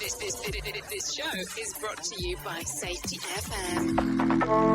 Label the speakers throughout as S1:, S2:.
S1: This show is brought to you by Safety FM.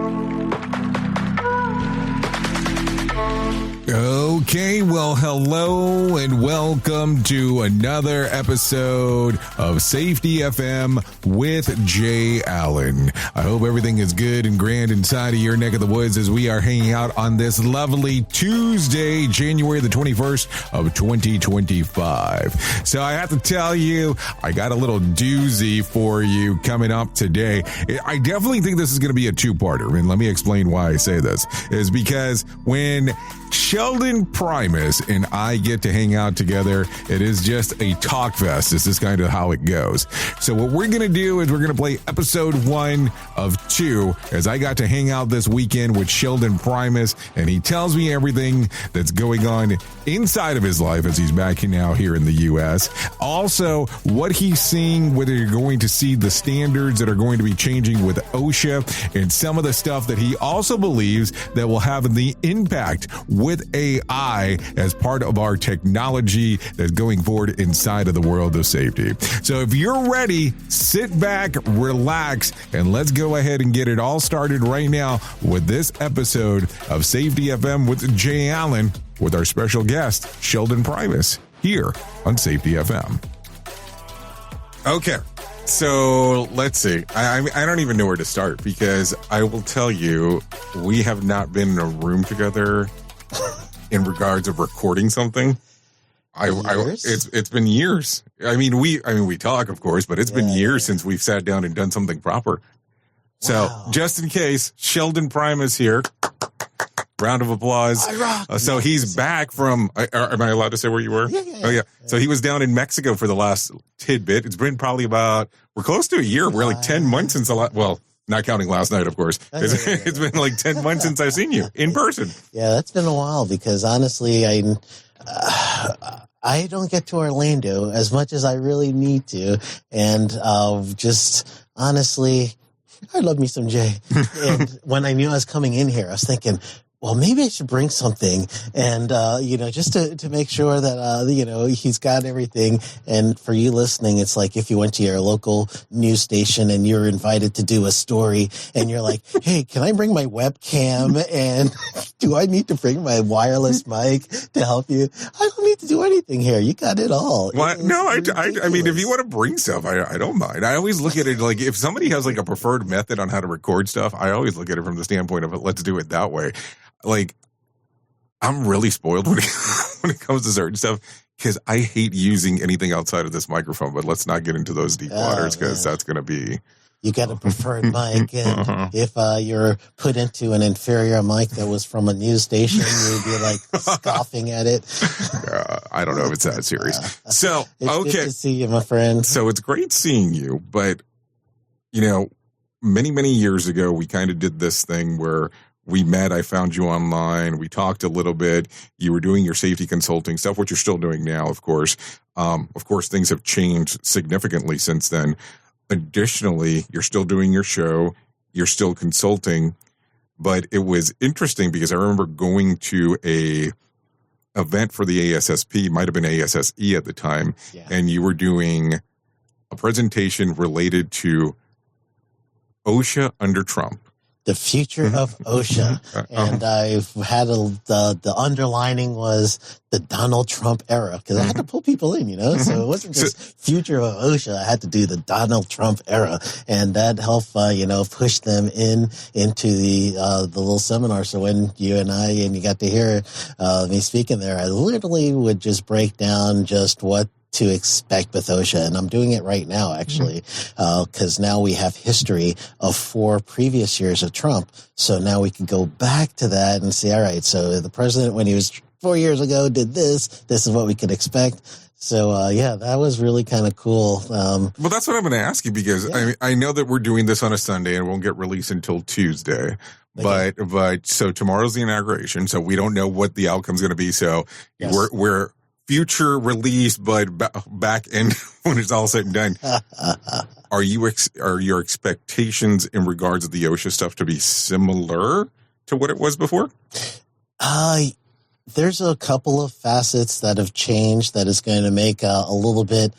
S2: Okay, well, hello and welcome to another episode of Safety FM with Jay Allen. I hope everything is good and grand inside of your neck of the woods as we are hanging out on this lovely Tuesday, January the 21st of 2025. So I have to tell you, I got a little doozy for you coming up today. I definitely think this is going to be a two-parter, and let me explain why I say this. Is because when Sheldon Primus and I get to hang out together, it is just a talk fest. This is kind of how it goes. So what we're going to do is we're going to play episode 1 of 2 as I got to hang out this weekend with Sheldon Primus, and he tells me everything that's going on inside of his life as he's back now here in the U.S. Also, what he's seeing, whether you're going to see the standards that are going to be changing with OSHA, and some of the stuff that he also believes that will have the impact with AI as part of our technology that's going forward inside of the world of safety. So if you're ready, sit back, relax, and let's go ahead and get it all started right now with this episode of Safety FM with Jay Allen with our special guest, Sheldon Primus, here on Safety FM. Okay. So let's see. I don't even know where to start because I will tell you, we have not been in a room together in regards of recording something. It's been years. I mean we talk, of course, but it's been years since we've sat down and done something proper. So just in case, Sheldon Primus here. Round of applause. So he's back from, am I allowed to say where you were?
S3: Yeah.
S2: Oh, yeah. So he was down in Mexico for the last tidbit. It's been probably we're close to a year. We're like 10 months since well, not counting last night, of course. It's been like 10 months since I've seen you in person.
S3: Yeah, that's been a while because honestly, I don't get to Orlando as much as I really need to. And just honestly, I love me some Jay. And when I knew I was coming in here, I was thinking, well, maybe I should bring something and, just to make sure that, he's got everything. And for you listening, it's like if you went to your local news station and you're invited to do a story and you're like, hey, can I bring my webcam? And do I need to bring my wireless mic to help you? I don't need to do anything here. You got it all.
S2: What? No, I mean, if you want to bring stuff, I don't mind. I always look at it like if somebody has like a preferred method on how to record stuff, I always look at it from the standpoint of let's do it that way. Like, I'm really spoiled when it comes to certain stuff because I hate using anything outside of this microphone, but let's not get into those deep waters because that's going to be...
S3: You got a preferred mic, and if you're put into an inferior mic that was from a news station, you'd be like scoffing at it.
S2: I don't know if it's that serious. So,
S3: it's
S2: okay.
S3: Good to see you, my friend.
S2: So it's great seeing you, but, many, many years ago, we kind of did this thing where we met. I found you online. We talked a little bit. You were doing your safety consulting stuff, what you're still doing now, of course. Of course, things have changed significantly since then. Additionally, you're still doing your show. You're still consulting. But it was interesting because I remember going to a event for the ASSP, might have been ASSE at the time, and you were doing a presentation related to OSHA under Trump.
S3: The future of OSHA. And I've had the underlining was the Donald Trump era because I had to pull people in, so it wasn't just future of OSHA. I had to do the Donald Trump era, and that helped, push them into the little seminar. So when you got to hear me speaking there, I literally would just break down just what to expect with OSHA, and I'm doing it right now actually because now we have history of 4 previous years of Trump, so now we can go back to that and see, all right, so the president when he was 4 years ago did this is what we could expect. So that was really kind of cool.
S2: Well, that's what I'm going to ask you because I know that we're doing this on a Sunday and it won't get released until Tuesday. Okay. But so tomorrow's the inauguration, so we don't know what the outcome's going to be. So we're future release, but back end when it's all said and done. Are your expectations in regards to the OSHA stuff to be similar to what it was before?
S3: There's a couple of facets that have changed that is going to make a little bit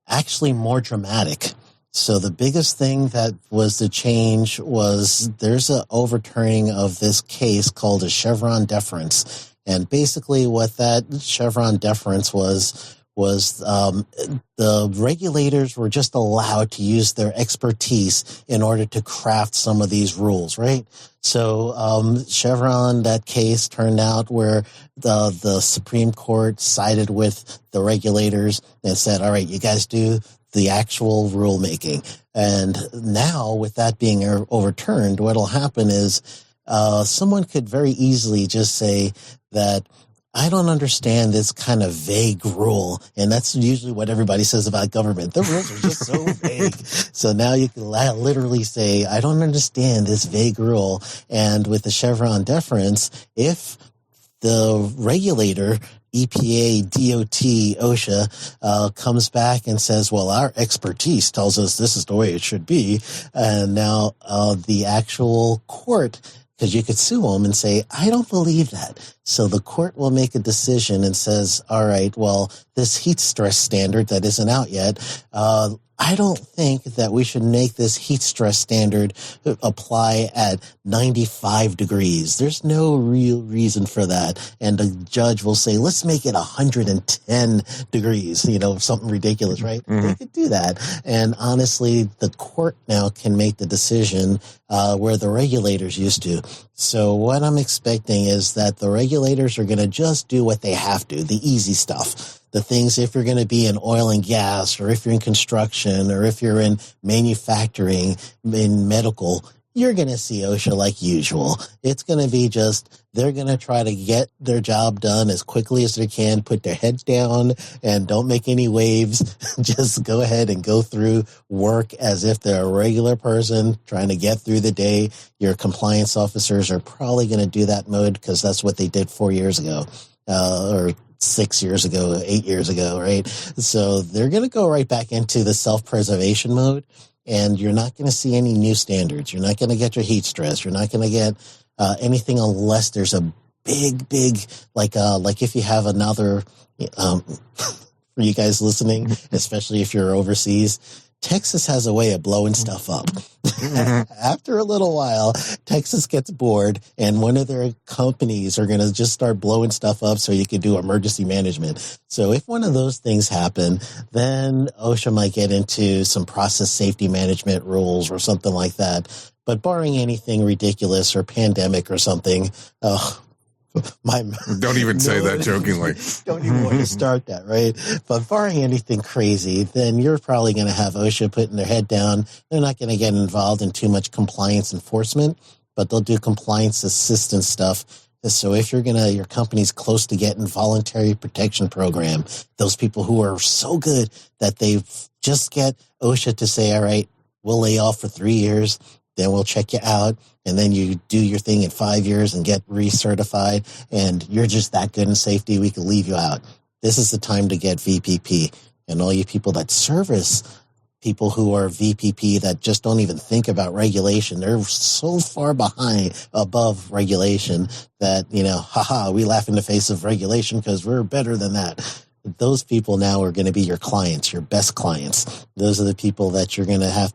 S3: actually more dramatic. So the biggest thing that was the change was there's an overturning of this case called a Chevron Deference. And basically what that Chevron Deference was the regulators were just allowed to use their expertise in order to craft some of these rules, right? So Chevron, that case turned out where the Supreme Court sided with the regulators and said, all right, you guys do the actual rulemaking. And now with that being overturned, what'll happen is someone could very easily just say that I don't understand this kind of vague rule. And that's usually what everybody says about government. The rules are just so vague. So now you can literally say, I don't understand this vague rule. And with the Chevron Deference, if the regulator, EPA, DOT, OSHA, comes back and says, well, our expertise tells us this is the way it should be. And now the actual court, because you could sue them and say, I don't believe that. So the court will make a decision and says, all right, well, this heat stress standard that isn't out yet, I don't think that we should make this heat stress standard apply at 95 degrees. There's no real reason for that. And the judge will say, let's make it 110 degrees, something ridiculous, right? Mm-hmm. They could do that. And honestly, the court now can make the decision where the regulators used to. So what I'm expecting is that the regulators are going to just do what they have to, the easy stuff. The things, if you're going to be in oil and gas, or if you're in construction, or if you're in manufacturing, in medical, you're going to see OSHA like usual. It's going to be just, they're going to try to get their job done as quickly as they can, put their heads down and don't make any waves. Just go ahead and go through work as if they're a regular person trying to get through the day. Your compliance officers are probably going to do that mode because that's what they did 4 years ago, or 6 years ago, 8 years ago, right? So they're going to go right back into the self-preservation mode, and you're not going to see any new standards. You're not going to get your heat stress. You're not going to get anything unless there's a big, like if you have another, for you guys listening, especially if you're overseas, Texas has a way of blowing stuff up. After a little while, Texas gets bored, and one of their companies are going to just start blowing stuff up so you can do emergency management. So if one of those things happen, then OSHA might get into some process safety management rules or something like that. But barring anything ridiculous or pandemic or something,
S2: don't even say that jokingly.
S3: Don't even want to start that, right? But barring anything crazy, then you're probably going to have OSHA putting their head down. They're not going to get involved in too much compliance enforcement, but they'll do compliance assistance stuff. So if your company's close to getting voluntary protection program, those people who are so good that they just get OSHA to say, all right, we'll lay off for 3 years. Then we'll check you out, and then you do your thing in 5 years and get recertified, and you're just that good in safety, we can leave you out. This is the time to get VPP. And all you people that service people who are VPP that just don't even think about regulation, they're so far above regulation that, we laugh in the face of regulation because we're better than that. Those people now are going to be your clients, your best clients. Those are the people that you're going to have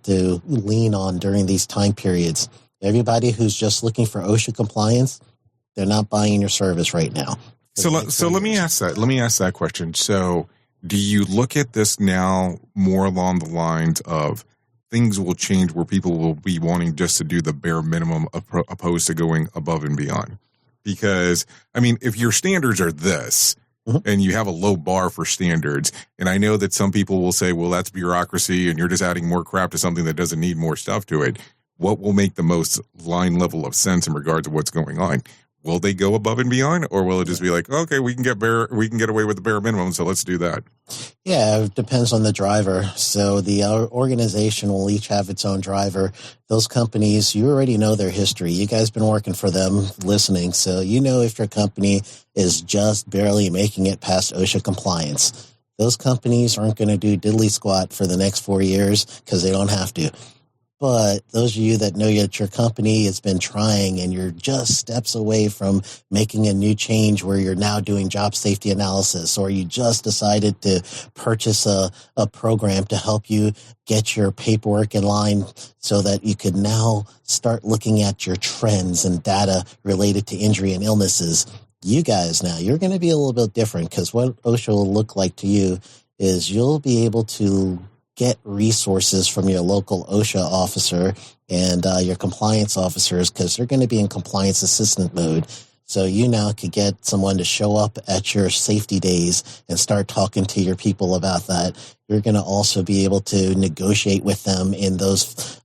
S3: to lean on during these time periods. Everybody who's just looking for OSHA compliance, they're not buying your service right now.
S2: So let me ask that question. So do you look at this now more along the lines of things will change where people will be wanting just to do the bare minimum opposed to going above and beyond? Because, if your standards are this, and you have a low bar for standards. And I know that some people will say, well, that's bureaucracy and you're just adding more crap to something that doesn't need more stuff to it. What will make the most line level of sense in regards to what's going on? Will they go above and beyond, or will it just be like, okay, we can get away with the bare minimum, so let's do that?
S3: Yeah, it depends on the driver. So the organization will each have its own driver. Those companies, you already know their history. You guys been working for them, listening, so you know if your company is just barely making it past OSHA compliance. Those companies aren't going to do diddly squat for the next 4 years because they don't have to. But those of you that know that your company has been trying and you're just steps away from making a new change where you're now doing job safety analysis, or you just decided to purchase a program to help you get your paperwork in line so that you could now start looking at your trends and data related to injury and illnesses. You guys now, you're going to be a little bit different, because what OSHA will look like to you is you'll be able to get resources from your local OSHA officer and your compliance officers, because they're going to be in compliance assistant mode. So you now could get someone to show up at your safety days and start talking to your people about that. You're going to also be able to negotiate with them in those,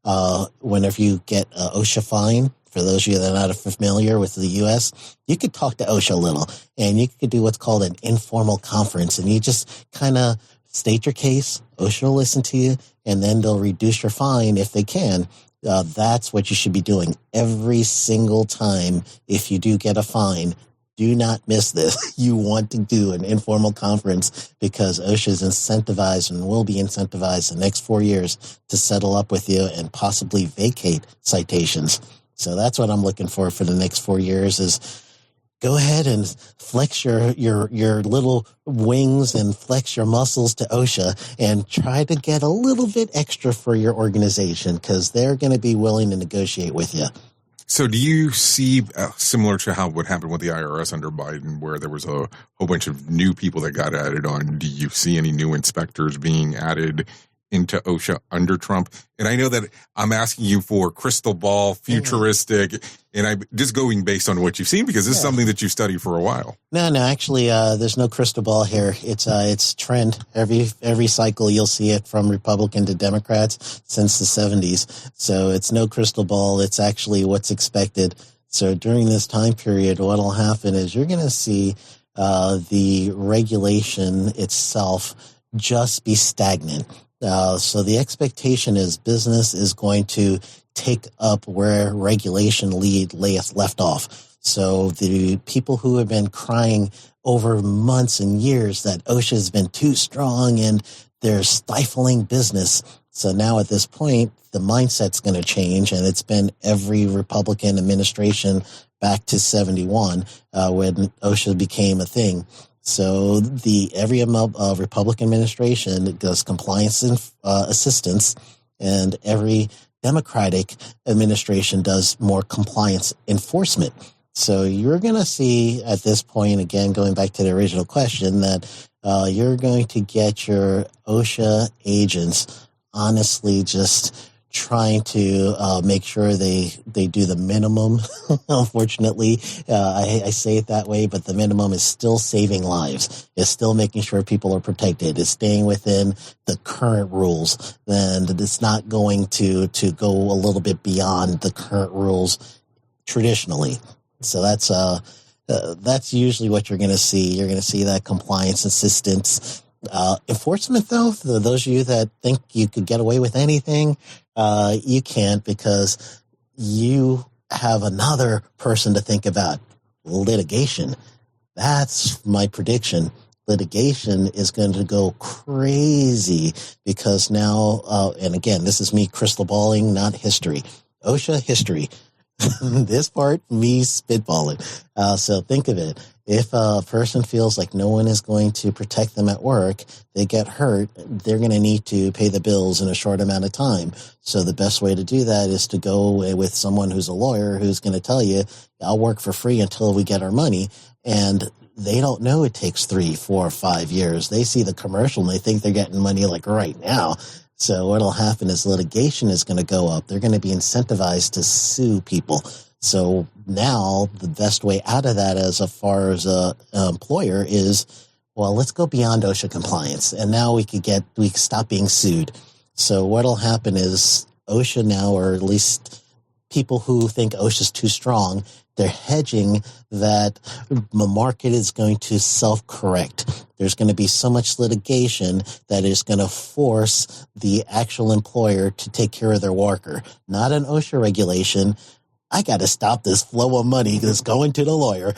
S3: whenever you get an OSHA fine. For those of you that are not familiar with the U.S., you could talk to OSHA a little, and you could do what's called an informal conference, and you just kind of state your case. OSHA will listen to you, and then they'll reduce your fine if they can. That's what you should be doing every single time. If you do get a fine, do not miss this. You want to do an informal conference, because OSHA is incentivized and will be incentivized the next 4 years to settle up with you and possibly vacate citations. So that's what I'm looking for the next 4 years, is go ahead and flex your little wings and flex your muscles to OSHA and try to get a little bit extra for your organization, because they're going to be willing to negotiate with you.
S2: So do you see, similar to how what happened with the IRS under Biden, where there was a whole bunch of new people that got added on, do you see any new inspectors being added into OSHA under Trump? And I know that I'm asking you for crystal ball, futuristic, and I'm just going based on what you've seen, because this is something that you studied for a while.
S3: No, actually, there's no crystal ball here. It's trend. Every cycle you'll see it, from Republican to Democrats since the 70s. So it's no crystal ball. It's actually what's expected. So during this time period, what'll happen is you're going to see the regulation itself just be stagnant. So the expectation is business is going to take up where regulation left off. So the people who have been crying over months and years that OSHA has been too strong and they're stifling business. So now at this point, the mindset's going to change, and it's been every Republican administration back to 71 when OSHA became a thing. So every Republican administration does compliance assistance, and every Democratic administration does more compliance enforcement. So you're going to see at this point, again, going back to the original question, that you're going to get your OSHA agents honestly just trying to make sure they do the minimum. Unfortunately, I say it that way, but the minimum is still saving lives. It's still making sure people are protected. It's staying within the current rules, and it's not going to go a little bit beyond the current rules traditionally. So that's usually what you're going to see. You're going to see that compliance assistance. Enforcement, though, for those of you that think you could get away with anything, you can't, because you have another person to think about. Litigation. That's my prediction. Litigation is going to go crazy, because now, and again, this is me crystal balling, not history. OSHA history. This part, me spitballing. So think of it. If a person feels like no one is going to protect them at work, they get hurt, they're going to need to pay the bills in a short amount of time. So the best way to do that is to go with someone who's a lawyer who's going to tell you, I'll work for free until we get our money. And they don't know it takes 3, 4, 5 years. They see the commercial and they think they're getting money like right now. So what'll happen is litigation is going to go up. They're going to be incentivized to sue people. So now the best way out of that, as far as an employer, is, well, let's go beyond OSHA compliance, and now we can stop being sued. So what'll happen is OSHA now, or at least people who think OSHA is too strong, they're hedging that the market is going to self-correct. There's going to be so much litigation that is going to force the actual employer to take care of their worker. Not an OSHA regulation. I got to stop this flow of money that's going to the lawyer,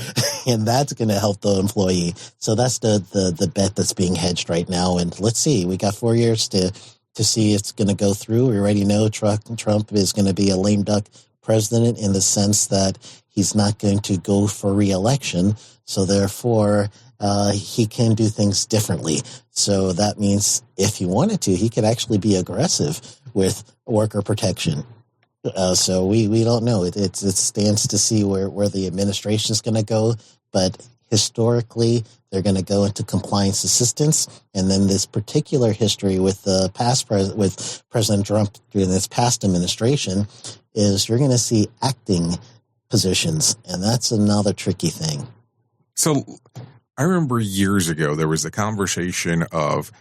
S3: and that's going to help the employee. So that's the bet that's being hedged right now. And let's see, we got 4 years to to see it's going to go through. We already know Trump is going to be a lame duck president in the sense that he's not going to go for re-election. So therefore, he can do things differently. So that means if he wanted to, he could actually be aggressive with worker protection. So we don't know. It stands to see where the administration is going to go. But historically, they're going to go into compliance assistance. And then this particular history with the with President Trump during this past administration is you're going to see acting positions. And that's another tricky thing.
S2: So I remember years ago, there was a conversation of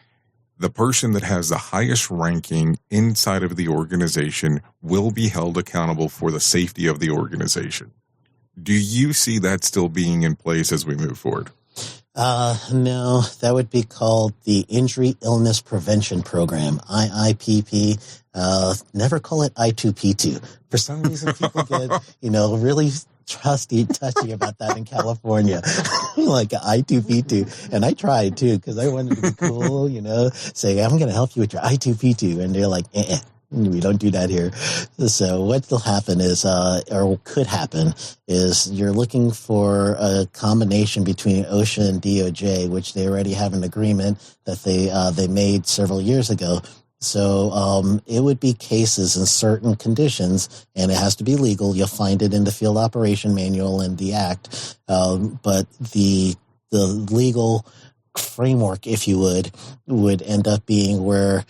S2: the person that has the highest ranking inside of the organization will be held accountable for the safety of the organization. Do you see that still being in place as we move forward?
S3: No, that would be called the Injury Illness Prevention Program, IIPP. Never call it I2P2. For some reason, people get, really touchy about that in California, like I2P2. And I tried too, because I wanted to be cool, say, I'm going to help you with your I2P2. And they're like, we don't do that here. So what will happen is, or could happen, is you're looking for a combination between OSHA and DOJ, which they already have an agreement that they made several years ago. So it would be cases in certain conditions, and it has to be legal. You'll find it in the Field Operation Manual and the Act. But the legal framework, if you would end up being where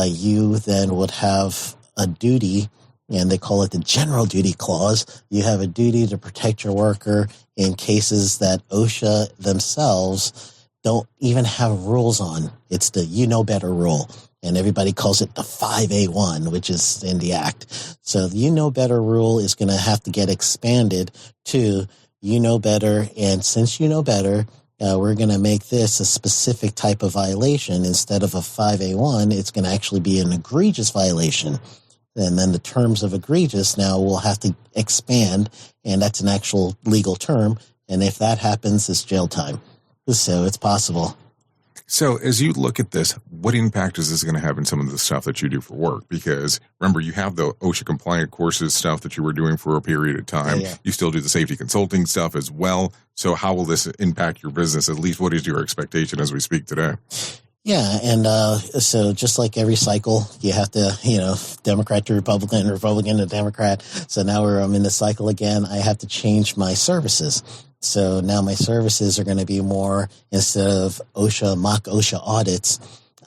S3: you then would have a duty, and they call it the general duty clause. You have a duty to protect your worker in cases that OSHA themselves don't even have rules on. It's the better rule. And everybody calls it the 5A1, which is in the Act. So the better rule is going to have to get expanded to better. And since better, we're going to make this a specific type of violation. Instead of a 5A1, it's going to actually be an egregious violation. And then the terms of egregious now will have to expand, and that's an actual legal term. And if that happens, it's jail time. So it's possible.
S2: So as you look at this, what impact is this going to have in some of the stuff that you do for work? Because remember, you have the OSHA compliant courses stuff that you were doing for a period of time. Yeah. You still do the safety consulting stuff as well. So how will this impact your business? At least what is your expectation as we speak today?
S3: Yeah, and so just like every cycle, you have to, Democrat to Republican, Republican to Democrat. So now I'm in the cycle again. I have to change my services. So now my services are going to be more, instead of mock OSHA audits,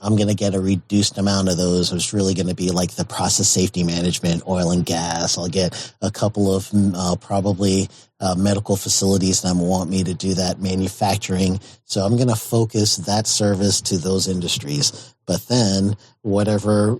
S3: I'm going to get a reduced amount of those. It's really going to be like the process safety management, oil and gas. I'll get a couple of probably medical facilities that want me to do that, manufacturing. So I'm going to focus that service to those industries. But then whatever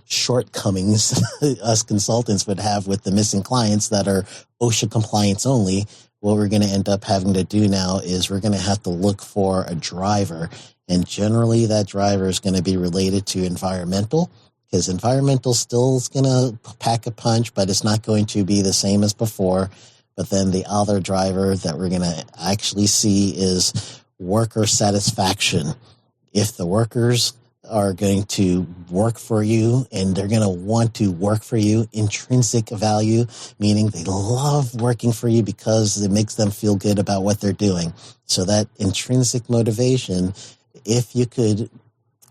S3: shortcomings us consultants would have with the missing clients that are OSHA compliance only, what we're going to end up having to do now is we're going to have to look for a driver. And generally that driver is going to be related to environmental, because environmental still is going to pack a punch, but it's not going to be the same as before. But then the other driver that we're going to actually see is worker satisfaction. If the workers are going to work for you and they're going to want to work for you, intrinsic value, meaning they love working for you because it makes them feel good about what they're doing. So that intrinsic motivation, if you could,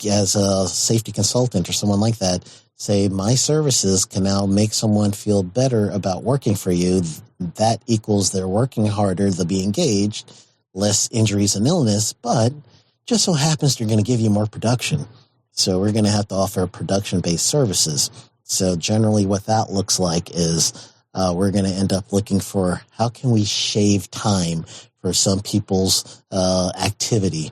S3: as a safety consultant or someone like that, say my services can now make someone feel better about working for you, that equals they're working harder, they'll be engaged, less injuries and illness, but just so happens they're going to give you more production. So we're going to have to offer production-based services. So generally what that looks like is we're going to end up looking for how can we shave time for some people's activity.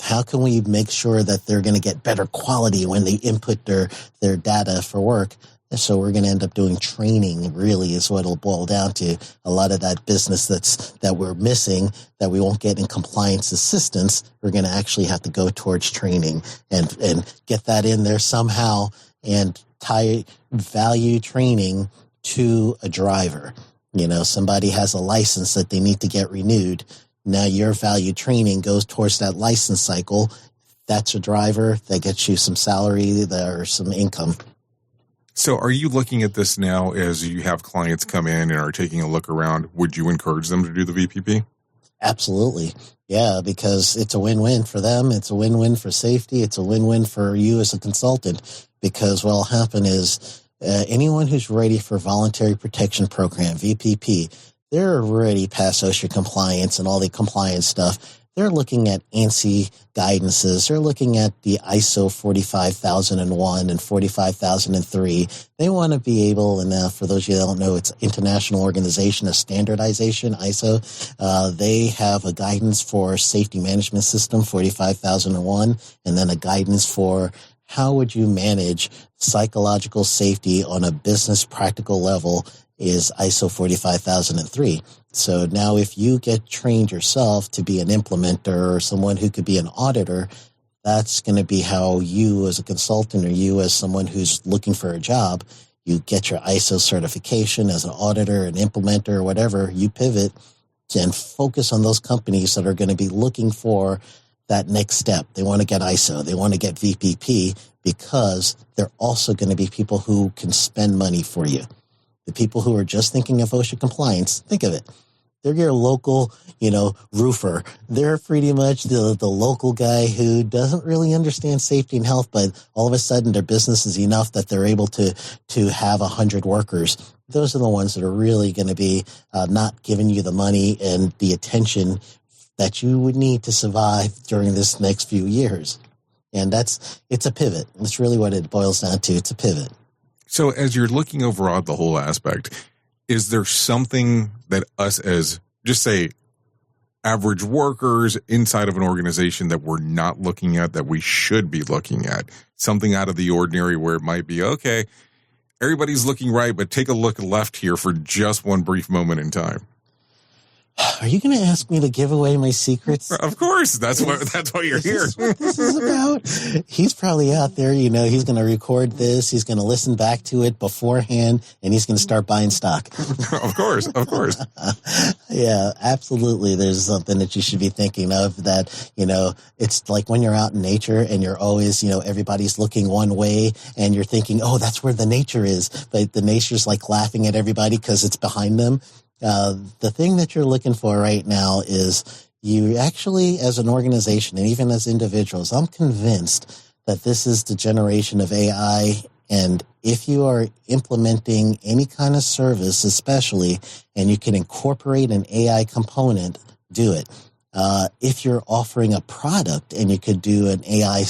S3: How can we make sure that they're going to get better quality when they input their data for work? So we're going to end up doing training, really, is what it'll boil down to. A lot of that business that we're missing, that we won't get in compliance assistance, we're going to actually have to go towards training and get that in there somehow and tie value training to a driver. Somebody has a license that they need to get renewed. Now your value training goes towards that license cycle. that's a driver that gets you some salary or some income.
S2: So are you looking at this now as you have clients come in and are taking a look around? Would you encourage them to do the VPP?
S3: Absolutely. Yeah, because it's a win-win for them. It's a win-win for safety. It's a win-win for you as a consultant, because what will happen is anyone who's ready for voluntary protection program, VPP, they're already past OSHA compliance and all the compliance stuff. They're looking at ANSI guidances. They're looking at the ISO 45001 and 45003. They want to be able, and for those of you that don't know, it's International Organization of Standardization, ISO. They have a guidance for safety management system, 45001, and then a guidance for how would you manage psychological safety on a business practical level is ISO 45003. So now if you get trained yourself to be an implementer or someone who could be an auditor, that's going to be how you as a consultant or you as someone who's looking for a job, you get your ISO certification as an auditor, an implementer, or whatever, you pivot and focus on those companies that are going to be looking for that next step. They want to get ISO. They want to get VPP because they're also going to be people who can spend money for you. The people who are just thinking of OSHA compliance, think of it. They're your local, roofer. They're pretty much the local guy who doesn't really understand safety and health, but all of a sudden their business is enough that they're able to have 100 workers. Those are the ones that are really going to be not giving you the money and the attention that you would need to survive during this next few years. And it's a pivot. That's really what it boils down to. It's a pivot.
S2: So as you're looking overall at the whole aspect, is there something that us as, just say, average workers inside of an organization that we're not looking at that we should be looking at? Something out of the ordinary where it might be, okay, everybody's looking right, but take a look left here for just one brief moment in time.
S3: Are you going to ask me to give away my secrets?
S2: Of course. That's why you're here.
S3: Is this what this is about? He's probably out there, he's going to record this. He's going to listen back to it beforehand, and he's going to start buying stock.
S2: Of course.
S3: Yeah, absolutely. There's something that you should be thinking of that, it's like when you're out in nature and you're always, everybody's looking one way and you're thinking, oh, that's where the nature is. But the nature's like laughing at everybody because it's behind them. The thing that you're looking for right now is you actually, as an organization and even as individuals, I'm convinced that this is the generation of AI. And if you are implementing any kind of service, especially, and you can incorporate an AI component, do it. If you're offering a product and you could do an AI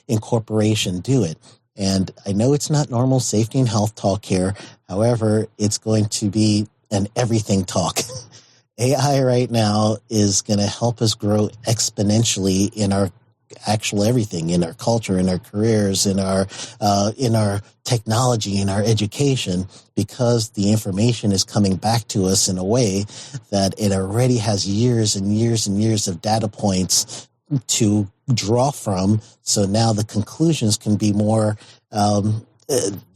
S3: incorporation, do it. And I know it's not normal safety and health talk here. However, it's going to be an everything talk. AI right now is going to help us grow exponentially in our actual everything, in our culture, in our careers, in our technology, in our education, because the information is coming back to us in a way that it already has years and years and years of data points to draw from. So now the conclusions can be more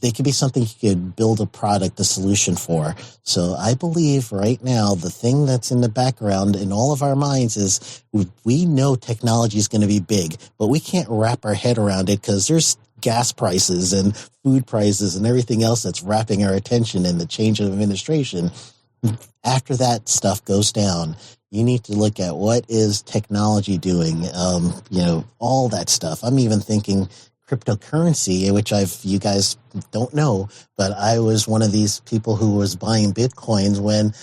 S3: they could be something you could build a product, a solution for. So I believe right now the thing that's in the background in all of our minds is we know technology is going to be big, but we can't wrap our head around it because there's gas prices and food prices and everything else that's wrapping our attention in the change of administration. After that stuff goes down, you need to look at what is technology doing, all that stuff. I'm even thinking cryptocurrency, which you guys don't know, but I was one of these people who was buying Bitcoins when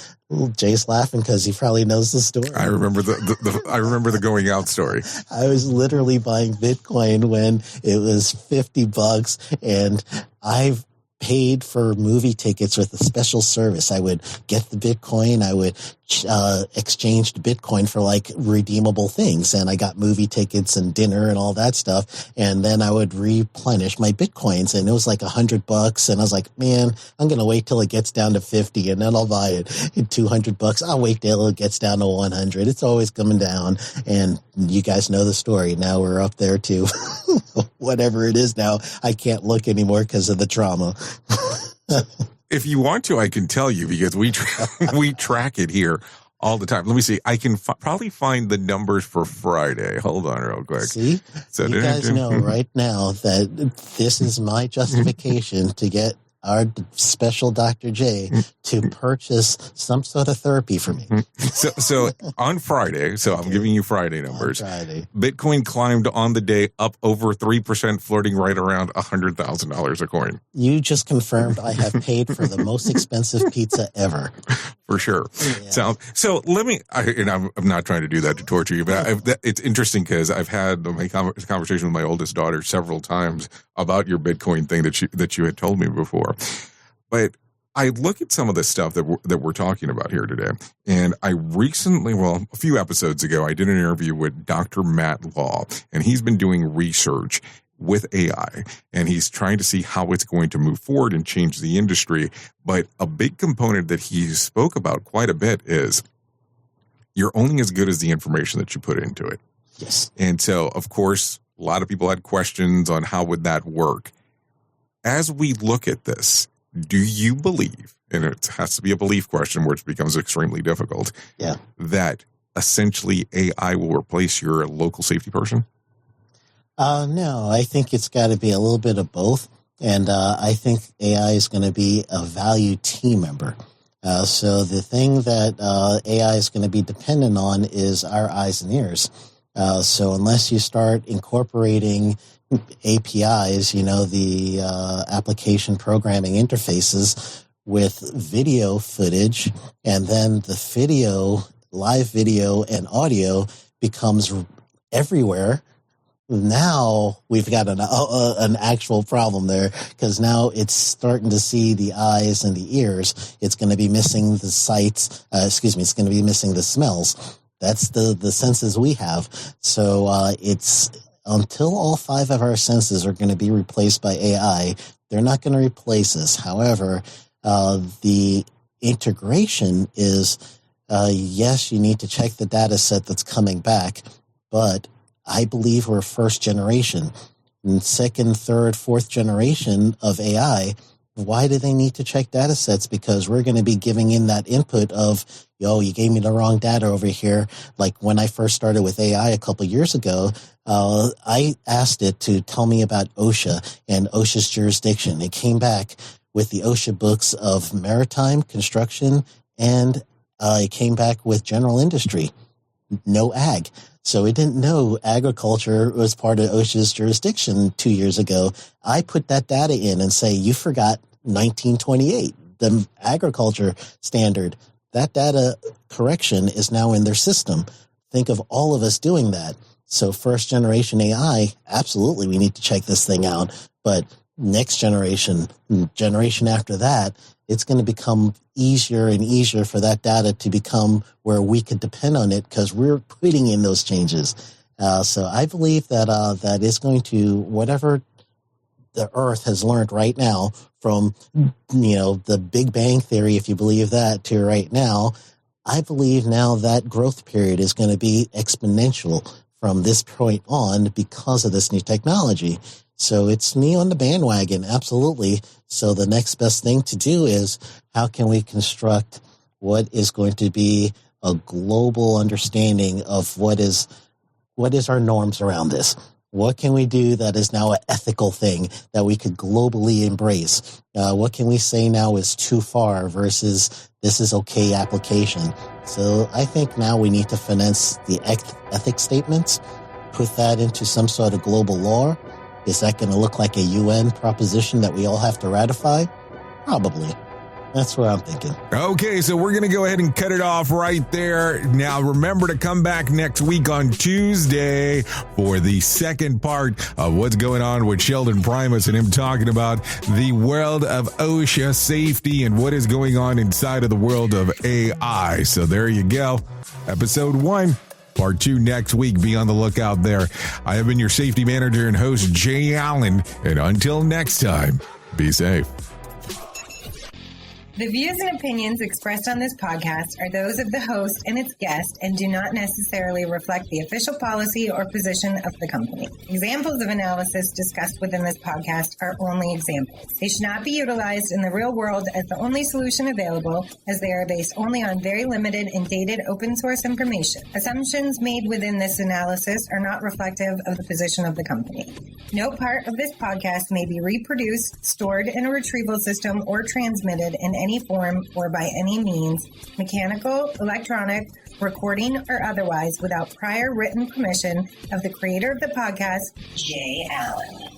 S3: Jay's laughing because he probably knows the story.
S2: I remember the going out story.
S3: I was literally buying Bitcoin when it was $50, and I've paid for movie tickets with a special service. I would get the Bitcoin, I would exchange the Bitcoin for like redeemable things, and I got movie tickets and dinner and all that stuff, and then I would replenish my Bitcoins, and it was like $100, and I was like, man, I'm gonna wait till it gets down to 50 and then I'll buy it. $200, I'll wait till it gets down to 100. It's always coming down, and you guys know the story. Now we're up there to whatever it is now. I can't look anymore because of the trauma.
S2: If you want to, I can tell you, because we track it here. all the time. Let me see. I can probably find the numbers for Friday. Hold on real quick.
S3: See, so you guys know right now that this is my justification to get our special Dr. J to purchase some sort of therapy for me.
S2: So on Friday, I'm giving you Friday numbers.
S3: Friday.
S2: Bitcoin climbed on the day up over 3%, flirting right around $100,000 a coin.
S3: You just confirmed I have paid for the most expensive pizza ever.
S2: For sure. Yeah. So let me, I'm not trying to do that to torture you, but it's interesting because I've had my conversation with my oldest daughter several times about your Bitcoin thing that you had told me before. But I look at some of the stuff that we're talking about here today, and I recently, a few episodes ago, I did an interview with Dr. Matt Law, and he's been doing research with AI, and he's trying to see how it's going to move forward and change the industry. But a big component that he spoke about quite a bit is you're only as good as the information that you put into it.
S3: Yes.
S2: And so, of course, a lot of people had questions on how would that work. As we look at this, do you believe, and it has to be a belief question where it becomes extremely difficult, that essentially AI will replace your local safety person?
S3: No, I think it's got to be a little bit of both. And I think AI is going to be a valued team member. So the thing that AI is going to be dependent on is our eyes and ears. So unless you start incorporating APIs, the application programming interfaces with video footage, and then the live video and audio becomes everywhere. Now we've got an actual problem there, because now it's starting to see the eyes and the ears. It's going to be missing the sights. It's going to be missing the smells. That's the senses we have. So it's until all 5 of our senses are going to be replaced by AI, they're not going to replace us. However, the integration is, yes, you need to check the data set that's coming back, but I believe we're first generation. And second, third, fourth generation of AI, why do they need to check data sets? Because we're going to be giving in that input of, you gave me the wrong data over here. Like when I first started with AI a couple of years ago, I asked it to tell me about OSHA and OSHA's jurisdiction. It came back with the OSHA books of maritime, construction, and it came back with general industry, no ag. So it didn't know agriculture was part of OSHA's jurisdiction 2 years ago. I put that data in and say, you forgot 1928, the agriculture standard. That data correction is now in their system. Think of all of us doing that. So first generation AI, absolutely, we need to check this thing out. But next generation after that, it's going to become easier and easier for that data to become where we could depend on it, because we're putting in those changes. So I believe that that is going to, whatever the Earth has learned right now from, the Big Bang Theory, if you believe that, to right now, I believe now that growth period is going to be exponential from this point on because of this new technology. So it's me on the bandwagon, absolutely. So the next best thing to do is, how can we construct what is going to be a global understanding of what is our norms around this? What can we do that is now an ethical thing that we could globally embrace? What can we say now is too far versus this is okay application? So I think now we need to finesse the ethics statements, put that into some sort of global law. Is that going to look like a UN proposition that we all have to ratify? Probably. That's what I'm thinking.
S2: Okay, so we're going to go ahead and cut it off right there. Now, remember to come back next week on Tuesday for the second part of what's going on with Sheldon Primus and him talking about the world of OSHA safety and what is going on inside of the world of AI. So there you go. Episode 1. Part 2 next week. Be on the lookout there. I have been your safety manager and host, Jay Allen. And until next time, be safe.
S4: The views and opinions expressed on this podcast are those of the host and its guest and do not necessarily reflect the official policy or position of the company. Examples of analysis discussed within this podcast are only examples. They should not be utilized in the real world as the only solution available, as they are based only on very limited and dated open source information. Assumptions made within this analysis are not reflective of the position of the company. No part of this podcast may be reproduced, stored in a retrieval system, or transmitted in any form or by any means, mechanical, electronic, recording, or otherwise, without prior written permission of the creator of the podcast, Jay Allen.